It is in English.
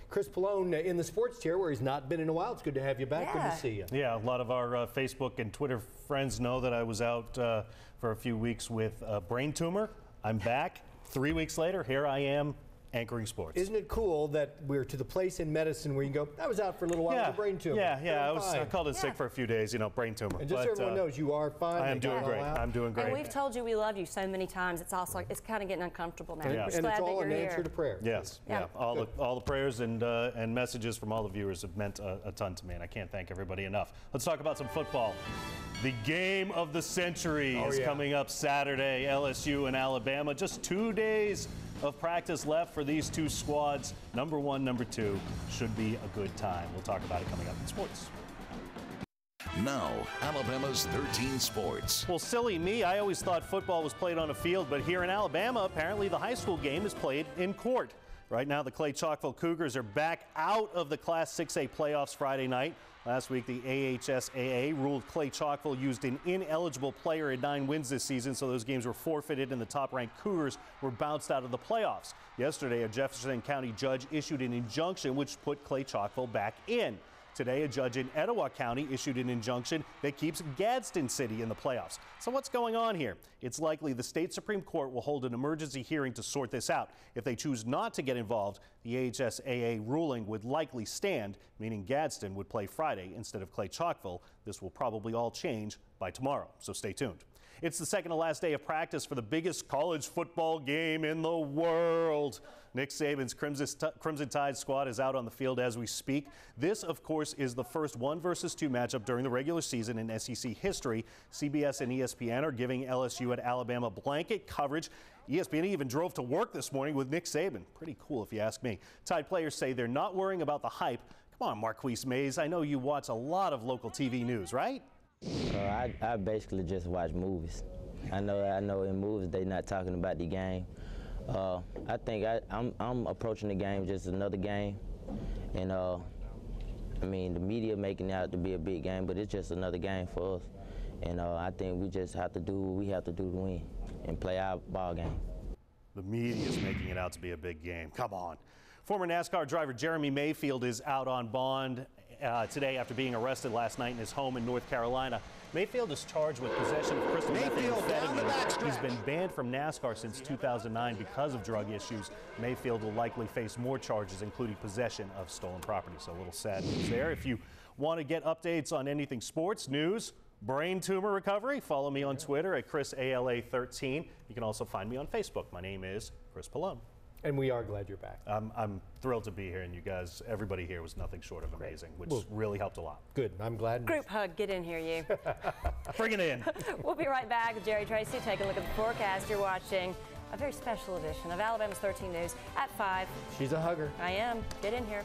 Chris Pollone in the sports chair where he's not been in a while. It's good to have you back. Good to see you. Yeah, a lot of our Facebook and Twitter friends know that I was out for a few weeks with a brain tumor. I'm back. 3 weeks later, here I am anchoring sports. Isn't it cool that we're to the place in medicine where you can go, I was out for a little while with a brain tumor. I called in sick for a few days, brain tumor. And just so everyone knows, you are fine. I am doing great. I'm doing great. And we've told you we love you so many times. It's also it's kind of getting uncomfortable now. Yeah. And it's all an answer to prayer. Yes. Yeah. All the prayers and messages from all the viewers have meant a ton to me, and I can't thank everybody enough. Let's talk about some football. The game of the century is coming up Saturday, LSU and Alabama. Just 2 days of practice left for these two squads. Number one, number two. Should be a good time. We'll talk about it coming up in sports. Now, Alabama's 13 sports. Well, silly me, I always thought football was played on a field, but here in Alabama, apparently the high school game is played in court. Right now, the Clay-Chalkville Cougars are back out of the Class 6A playoffs Friday night. Last week, the AHSAA ruled Clay-Chalkville used an ineligible player in 9 wins this season, so those games were forfeited and the top-ranked Cougars were bounced out of the playoffs. Yesterday, a Jefferson County judge issued an injunction which put Clay-Chalkville back in. Today, a judge in Etowah County issued an injunction that keeps Gadsden City in the playoffs. So what's going on here? It's likely the state Supreme Court will hold an emergency hearing to sort this out. If they choose not to get involved, the AHSAA ruling would likely stand, meaning Gadsden would play Friday instead of Clay-Chalkville. This will probably all change by tomorrow, so stay tuned. It's the second to last day of practice for the biggest college football game in the world. Nick Saban's Crimson Tide squad is out on the field as we speak. This, of course, is the first 1 versus 2 matchup during the regular season in SEC history. CBS and ESPN are giving LSU and Alabama blanket coverage. ESPN even drove to work this morning with Nick Saban. Pretty cool, if you ask me. Tide players say they're not worrying about the hype. Come on, Marquise Mays. I know you watch a lot of local TV news, right? I basically just watch movies. I know in movies they're not talking about the game. I think I'm approaching the game just another game, and I mean the media making it out to be a big game, but it's just another game for us. And I think we just have to do what we have to do to win and play our ball game. The media is making it out to be a big game. Come on. Former NASCAR driver Jeremy Mayfield is out on bond today after being arrested last night in his home in North Carolina. Mayfield is charged with possession of crystal methamphetamine. He's been banned from NASCAR since 2009 because of drug issues. Mayfield will likely face more charges, including possession of stolen property. So a little sad news there. If you want to get updates on anything sports, news, brain tumor recovery, follow me on Twitter at ChrisALA13. You can also find me on Facebook. My name is Chris Pollone. And we are glad you're back. I'm thrilled to be here, and you guys, everybody here was nothing short of amazing, which really helped a lot. Good. I'm glad. Group hug. Get in here, you. Bring it in. We'll be right back with Jerry Tracy. Take a look at the forecast. You're watching a very special edition of Alabama's 13 News at 5. She's a hugger. I am. Get in here.